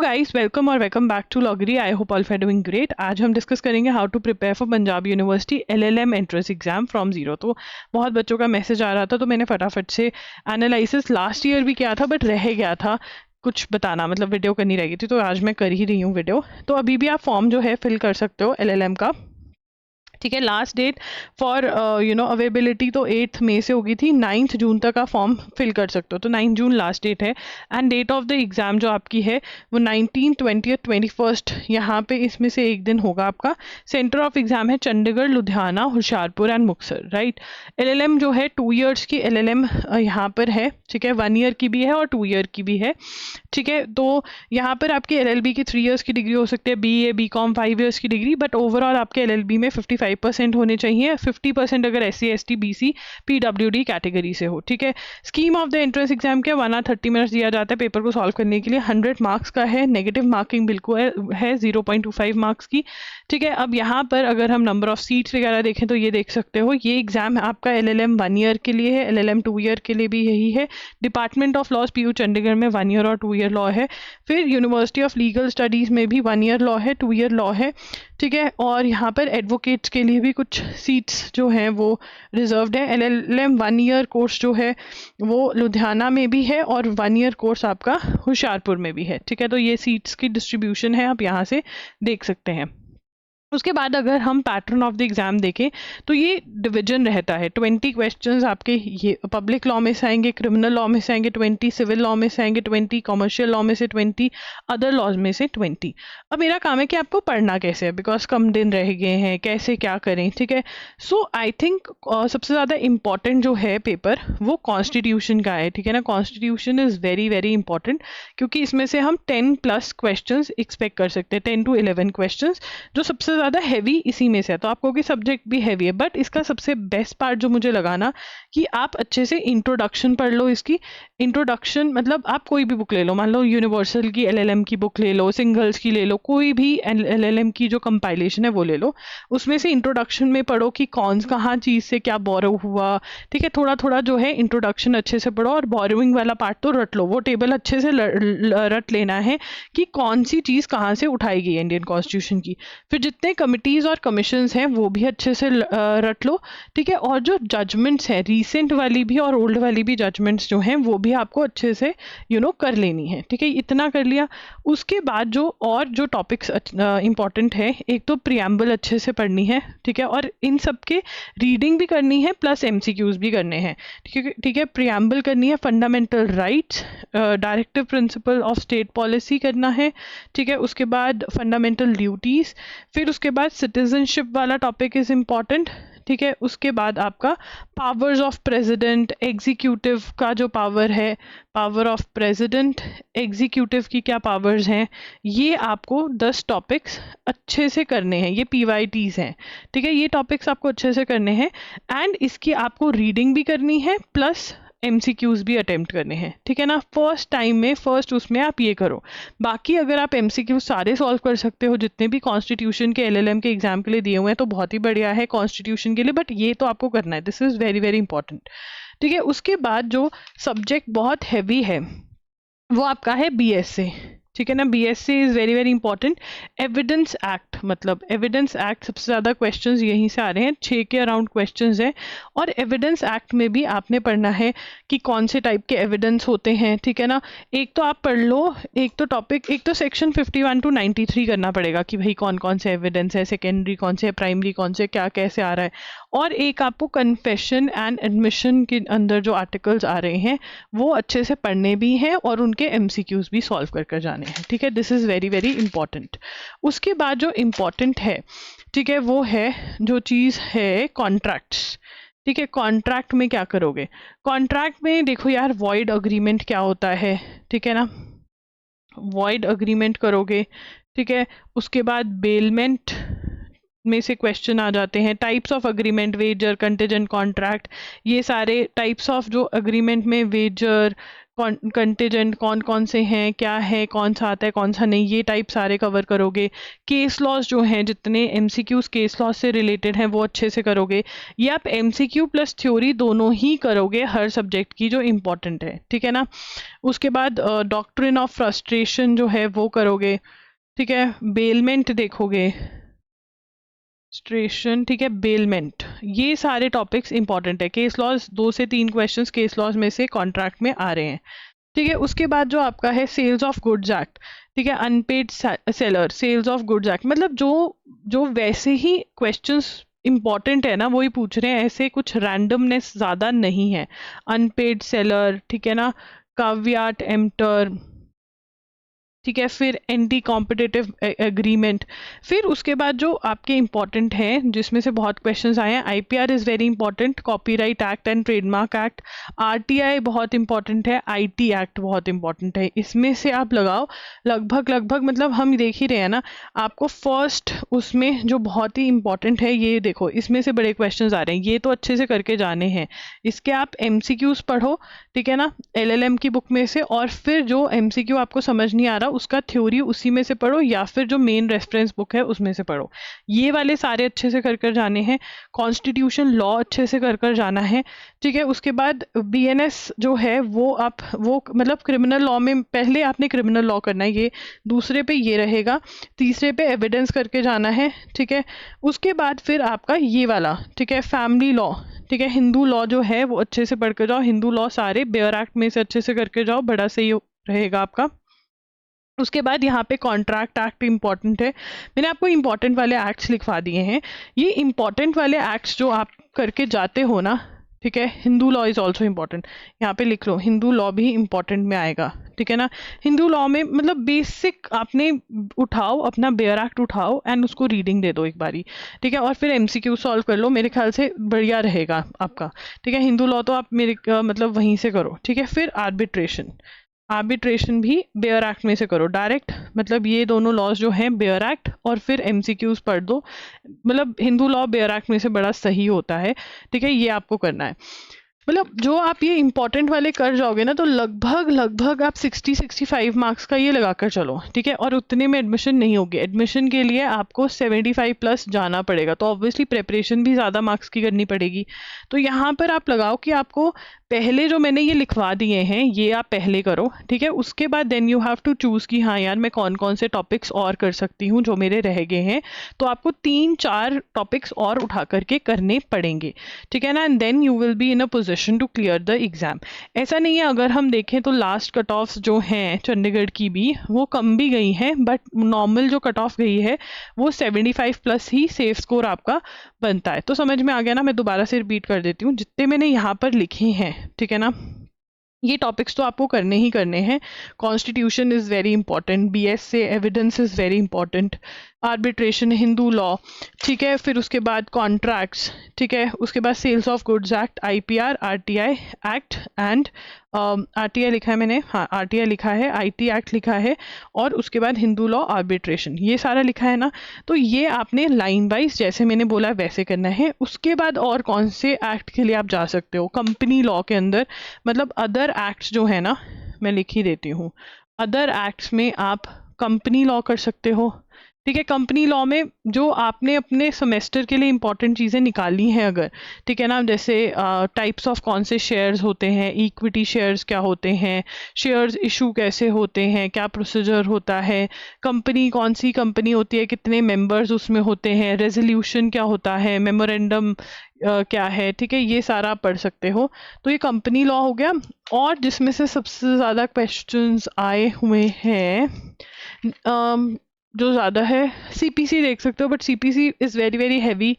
Guys, welcome और welcome back to लॉगरी। I hope all are doing great. आज हम डिस्कस करेंगे how to prepare for Punjab university LLM entrance exam from zero. तो बहुत बच्चों का मैसेज आ रहा था, तो मैंने फटाफट से एनालिसिस लास्ट ईयर भी किया था बट रह गया था कुछ बताना, मतलब वीडियो करनी रह गई थी, तो आज मैं कर ही रही हूँ वीडियो। तो अभी भी आप फॉर्म जो है फिल कर सकते हो एलएलएम का, ठीक है। लास्ट डेट फॉर अवेलेबिलिटी तो 8 मई से होगी थी, 9 जून तक आप फॉर्म फिल कर सकते हो, तो 9 जून लास्ट डेट है। End date of the exam जो आपकी है वो 19, 20, 21 यहाँ पे इसमें से एक दिन होगा आपका। सेंटर ऑफ एग्ज़ाम है Chandigarh, Ludhiana, Hoshiarpur and Muktsar, right. LLM जो है 2 ईयर्स की एलएलएम यहाँ पर है, ठीक है। 1 ईयर की भी है और 2 ईयर की भी है, ठीक है। तो यहाँ पर आपकी एलएलबी की 3 ईयर्स की डिग्री हो सकती है, बीए बीकॉम 5 ईयर्स की डिग्री, बट ओवरऑल आपके एलएलबी में 55% होने चाहिए। 50% अगर SC ST BC PWD category से हो, ठीक है। Scheme of the entrance exam के 1 आवर 30 मिनट्स दिया जाता है पेपर को सॉल्व करने के लिए। 100 मार्क्स का है, नेगेटिव मार्किंग बिल्कुल है 0.25 मार्क्स की, ठीक है। अब यहाँ पर अगर हम नंबर ऑफ सीट्स वगैरह देखें तो ये देख सकते हो, ये एग्जाम आपका एलएलएम 1 ईयर के लिए है, एलएलएम 2 ईयर के लिए भी यही है। Department of laws PU Chandigarh में 1 ईयर और 2 ईयर लॉ है। फिर यूनिवर्सिटी ऑफ लीगल स्टडीज़ में भी 1 ईयर लॉ है, 2 ईयर लॉ है, ठीक है। और यहाँ पर एडवोकेट्स के लिए भी कुछ सीट्स जो हैं वो रिजर्व्ड है। एलएलएम 1 ईयर कोर्स जो है वो लुधियाना में भी है और 1 ईयर कोर्स आपका होशियारपुर में भी है, ठीक है। तो ये सीट्स की डिस्ट्रीब्यूशन है, आप यहाँ से देख सकते हैं। उसके बाद अगर हम पैटर्न ऑफ द एग्ज़ाम देखें तो ये डिवीजन रहता है। 20 क्वेश्चंस आपके ये पब्लिक लॉ में से आएंगे, क्रिमिनल लॉ में से आएंगे 20, सिविल लॉ में से आएंगे 20, कमर्शियल लॉ में से 20, अदर लॉज में से 20। अब मेरा काम है कि आपको पढ़ना कैसे है, बिकॉज कम दिन रह गए हैं, कैसे क्या करें, ठीक है। सो आई थिंक सबसे ज़्यादा इम्पॉर्टेंट जो है पेपर वो कॉन्स्टिट्यूशन का है, ठीक है ना। Constitution is very very important, क्योंकि इसमें से हम 10+ क्वेश्चन एक्सपेक्ट कर सकते हैं, 10 to 11 क्वेश्चन, जो सबसे ज़्यादा हैवी इसी में से है। तो आपको कि सब्जेक्ट भी हैवी है, बट इसका सबसे बेस्ट पार्ट जो मुझे लगा ना कि आप अच्छे से इंट्रोडक्शन पढ़ लो। इसकी इंट्रोडक्शन मतलब आप कोई भी बुक ले लो, मान लो यूनिवर्सल की एलएलएम की बुक ले लो, सिंगल्स की ले लो, कोई भी एलएलएम की जो कंपाइलेशन है वो ले लो। उसमें से इंट्रोडक्शन में पढ़ो कि कौन कहाँ चीज़ से क्या बोरो हुआ, ठीक है। थोड़ा थोड़ा जो है इंट्रोडक्शन अच्छे से पढ़ो, और बोरोइंग वाला पार्ट तो रट लो, वो टेबल अच्छे से रट लेना है कि कौन सी चीज़ कहाँ से उठाई गई है इंडियन कॉन्स्टिट्यूशन की। फिर जितने कमिटीज़ और कमीशंस हैं वो भी अच्छे से रट लो, ठीक है। और जो जजमेंट्स हैं, रीसेंट वाली भी और ओल्ड वाली भी जजमेंट्स जो हैं वो भी आपको अच्छे से कर लेनी है, ठीक है। इतना कर लिया। उसके बाद जो टॉपिक्स इंपॉर्टेंट है, एक तो प्रियम्बल अच्छे से पढ़नी है, ठीक है। और इन सब के रीडिंग भी करनी है प्लस MCQs भी करने हैं, ठीक है। प्रियम्बल करनी है, fundamental rights, directive principle of state policy करना है, ठीक है। उसके बाद फंडामेंटल ड्यूटीज़, फिर उसके बाद सिटीजनशिप वाला टॉपिक इज़ इम्पॉर्टेंट, ठीक है। उसके बाद आपका पावर्स ऑफ प्रेसिडेंट, एग्जीक्यूटिव का जो पावर है, पावर ऑफ प्रेसिडेंट, एग्जीक्यूटिव की क्या पावर्स हैं, ये आपको 10 टॉपिक्स अच्छे से करने हैं। ये PYTs हैं, ठीक है। ये टॉपिक्स आपको अच्छे से करने हैं, एंड इसकी आपको रीडिंग भी करनी है प्लस MCQs भी अटेम्प्ट करने हैं, ठीक है ना। फर्स्ट टाइम में फर्स्ट उसमें आप ये करो। बाकी अगर आप MCQs सारे सॉल्व कर सकते हो जितने भी कॉन्स्टिट्यूशन के LLM के एग्जाम के लिए दिए हुए हैं तो बहुत ही बढ़िया है कॉन्स्टिट्यूशन के लिए, बट ये तो आपको करना है, this is very very important, ठीक है। उसके बाद जो सब्जेक्ट बहुत हैवी है वो आपका है BSA, ठीक है ना। BSA is very very important. Evidence act, मतलब एविडेंस एक्ट सबसे ज़्यादा क्वेश्चंस यहीं से आ रहे हैं, 6 के अराउंड क्वेश्चंस हैं। और एविडेंस एक्ट में भी आपने पढ़ना है कि कौन से टाइप के एविडेंस होते हैं, ठीक है ना। एक तो आप पढ़ लो, एक तो टॉपिक, एक तो सेक्शन 51 to 93 करना पड़ेगा कि भाई कौन कौन से एविडेंस है, सेकेंडरी कौन से, प्राइमरी कौन से, क्या कैसे आ रहा है। और एक आपको कन्फेशन एंड एडमिशन के अंदर जो आर्टिकल्स आ रहे हैं वो अच्छे से पढ़ने भी हैं और उनके MCQs भी सॉल्व कर जाने हैं, ठीक है। This is very very important. उसके बाद जो इम्पॉर्टेंट है, ठीक है, वो है जो चीज़ है कॉन्ट्रैक्ट्स, ठीक है। कॉन्ट्रैक्ट में क्या करोगे? कॉन्ट्रैक्ट में देखो यार, वॉइड अग्रीमेंट क्या होता है, ठीक है ना। वॉइड अग्रीमेंट करोगे, ठीक है। उसके बाद बेलमेंट में से क्वेश्चन आ जाते हैं, types of agreement, wager, contingent contract, ये सारे टाइप्स ऑफ जो अग्रीमेंट में वेजर, कंटिजेंट कौन कौन से हैं, क्या है, कौन सा आता है कौन सा नहीं, ये टाइप सारे कवर करोगे। केस लॉज जो हैं जितने एमसीक्यूज केस लॉज से रिलेटेड हैं वो अच्छे से करोगे। ये आप एमसीक्यू प्लस थ्योरी दोनों ही करोगे हर सब्जेक्ट की जो इम्पोर्टेंट है, ठीक है ना। उसके बाद डॉक्ट्रिन ऑफ फ्रस्ट्रेशन जो है वो करोगे, ठीक है। बेलमेंट देखोगे, स्ट्रेशन, ठीक है, बेलमेंट, ये सारे टॉपिक्स इंपॉर्टेंट है। केस लॉज 2 से 3 क्वेश्चंस केस लॉज में से कॉन्ट्रैक्ट में आ रहे हैं, ठीक है। उसके बाद जो आपका है सेल्स ऑफ गुड्स एक्ट, ठीक है, unpaid seller, sales of goods act, मतलब जो जो वैसे ही क्वेश्चंस इंपॉर्टेंट है ना वही पूछ रहे हैं, ऐसे कुछ रैंडमनेस ज़्यादा नहीं है। अनपेड सेलर, ठीक है ना, काव्याट एम्प्टर, ठीक है, फिर एंटी कॉम्पिटिटिव एग्रीमेंट। फिर उसके बाद जो आपके इंपॉर्टेंट हैं जिसमें से बहुत क्वेश्चंस आए हैं, IPR is very important, copyright act and trademark act, RTI बहुत इंपॉर्टेंट है, आईटी एक्ट बहुत इंपॉर्टेंट है। इसमें से आप लगाओ लगभग लगभग, मतलब हम देख ही रहे हैं ना, आपको फर्स्ट उसमें जो बहुत ही इंपॉर्टेंट है ये देखो, इसमें से बड़े क्वेश्चंस आ रहे हैं, ये तो अच्छे से करके जाने हैं। इसके आप एमसीक्यूज पढ़ो, ठीक है ना, एलएलएम की बुक में से, और फिर जो एमसीक्यू आपको समझ नहीं आ रहा उसका थ्योरी उसी में से पढ़ो, या फिर जो मेन रेफरेंस बुक है उसमें से पढ़ो। ये वाले सारे अच्छे से कर कर जाने हैं। कॉन्स्टिट्यूशन लॉ अच्छे से कर कर जाना है, ठीक है। उसके बाद बीएनएस जो है वो आप वो मतलब क्रिमिनल लॉ में पहले आपने क्रिमिनल लॉ करना है, ये दूसरे पे ये रहेगा, तीसरे पे एविडेंस करके जाना है, ठीक है। उसके बाद फिर आपका ये वाला, ठीक है, फैमिली लॉ, ठीक है, हिंदू लॉ जो है वो अच्छे से पढ़ कर जाओ। हिंदू लॉ सारे बेयर एक्ट में से अच्छे से करके जाओ, बड़ा सही रहेगा आपका। उसके बाद यहाँ पे कॉन्ट्रैक्ट एक्ट इंपॉर्टेंट है, मैंने आपको इंपॉर्टेंट वाले एक्ट्स लिखवा दिए हैं। ये इंपॉर्टेंट वाले एक्ट्स जो आप करके जाते हो ना, ठीक है, Hindu law is also important, यहाँ पे लिख लो, हिंदू लॉ भी इम्पॉर्टेंट में आएगा, ठीक है ना। हिंदू लॉ में मतलब बेसिक आपने उठाओ, अपना बेयर एक्ट उठाओ एंड उसको रीडिंग दे दो एक बारी, ठीक है, और फिर एमसीक्यू सॉल्व कर लो, मेरे ख्याल से बढ़िया रहेगा आपका, ठीक है। हिंदू लॉ तो आप मेरे मतलब वहीं से करो, ठीक है। फिर आर्बिट्रेशन, आर्बिट्रेशन भी बेयर एक्ट में से करो डायरेक्ट, मतलब ये दोनों लॉज जो हैं बेयर एक्ट और फिर एमसीक्यूज पढ़ दो, मतलब हिंदू लॉ बेयर एक्ट में से बड़ा सही होता है, ठीक है, ये आपको करना है। मतलब जो आप ये इंपॉर्टेंट वाले कर जाओगे ना तो लगभग लगभग आप 60-65 मार्क्स का ये लगा कर चलो, ठीक है। और उतने में एडमिशन नहीं होगी, एडमिशन के लिए आपको 75 प्लस जाना पड़ेगा, तो ऑब्वियसली प्रेपरेशन भी ज़्यादा मार्क्स की करनी पड़ेगी। तो यहाँ पर आप लगाओ कि आपको पहले जो मैंने ये लिखवा दिए हैं ये आप पहले करो, ठीक है। उसके बाद then you have to choose कि हाँ यार मैं कौन कौन से टॉपिक्स और कर सकती हूँ जो मेरे रह गए हैं, तो आपको 3-4 टॉपिक्स और उठा करके करने पड़ेंगे, ठीक है ना। And then you will be in a position to clear the exam. ऐसा नहीं है, अगर हम देखें तो लास्ट कट ऑफ्स जो हैं चंडीगढ़ की भी वो कम भी गई हैं, बट नॉर्मल जो कट ऑफ गई है वो 75 प्लस ही सेफ स्कोर आपका बनता है। तो समझ में आ गया ना, मैं दोबारा से रिपीट कर देती हूँ जितने मैंने यहाँ पर लिखे हैं, ठीक है ना। ये टॉपिक्स तो आपको करने ही करने हैं। Constitution is very important, BS से evidence is very important, arbitration, Hindu law, ठीक है। फिर उसके बाद कॉन्ट्रैक्ट्स, ठीक है। उसके बाद sales of goods act, IPR, RTI act and RTI लिखा है मैंने, हाँ आरटीआई लिखा है, आईटी एक्ट लिखा है, और उसके बाद हिंदू लॉ, आर्बिट्रेशन, ये सारा लिखा है ना। तो ये आपने लाइन वाइज जैसे मैंने बोला वैसे करना है। उसके बाद और कौन से एक्ट के लिए आप जा सकते हो, कंपनी लॉ के अंदर, मतलब अदर एक्ट्स जो है ना, मैं लिख ही देती हूँ, अदर एक्ट्स में आप कंपनी लॉ कर सकते हो, ठीक है। कंपनी लॉ में जो आपने अपने सेमेस्टर के लिए इंपॉर्टेंट चीज़ें निकाली हैं अगर, ठीक है ना, जैसे टाइप्स ऑफ कौन से शेयर्स होते हैं, इक्विटी शेयर्स क्या होते हैं, शेयर्स इशू कैसे होते हैं, क्या प्रोसीजर होता है, कंपनी कौन सी कंपनी होती है, कितने मेंबर्स उसमें होते हैं, रेजोल्यूशन क्या होता है, मेमोरेंडम क्या है, ठीक है, ये सारा पढ़ सकते हो। तो ये कंपनी लॉ हो गया। और जिसमें से सबसे ज़्यादा क्वेश्चंस आए हुए हैं जो ज़्यादा है, सीपीसी देख सकते हो, but CPC is very very heavy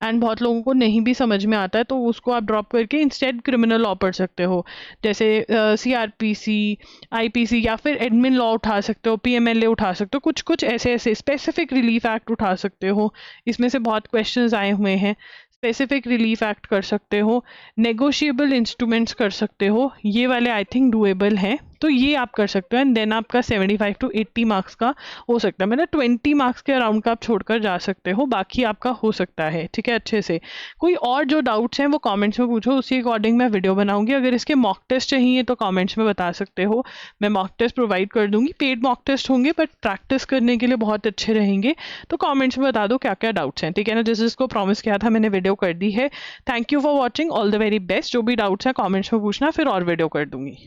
and बहुत लोगों को नहीं भी समझ में आता है, तो उसको आप ड्रॉप करके इंस्टेड क्रिमिनल लॉ पढ़ सकते हो, जैसे सीआरपीसी, आईपीसी, या फिर एडमिन लॉ उठा सकते हो, पीएमएलए उठा सकते हो, कुछ कुछ ऐसे ऐसे स्पेसिफिक रिलीफ एक्ट उठा सकते हो, इसमें से बहुत क्वेश्चंस आए हुए हैं। स्पेसिफिक रिलीफ एक्ट कर सकते हो, नेगोशिएबल इंस्ट्रूमेंट्स कर सकते हो, ये वाले आई थिंक डुएबल हैं, तो ये आप कर सकते हो एंड देन आपका 75 to 80 मार्क्स का हो सकता है, मतलब 20 मार्क्स के अराउंड का आप छोड़कर जा सकते हो, बाकी आपका हो सकता है, ठीक है अच्छे से। कोई और जो डाउट्स हैं वो कमेंट्स में पूछो, उसी अकॉर्डिंग मैं वीडियो बनाऊंगी। अगर इसके मॉक टेस्ट चाहिए तो कमेंट्स में बता सकते हो, मैं मॉक टेस्ट प्रोवाइड कर दूंगी। पेड मॉक टेस्ट होंगे बट प्रैक्टिस करने के लिए बहुत अच्छे रहेंगे, तो कमेंट्स में बता दो क्या क्या डाउट्स हैं, ठीक है ना। जिस जिसको प्रॉमिस किया था मैंने वीडियो कर दी है। Thank you for watching, all the very best. जो भी डाउट्स हैं कमेंट्स में पूछना, फिर और वीडियो कर दूंगी।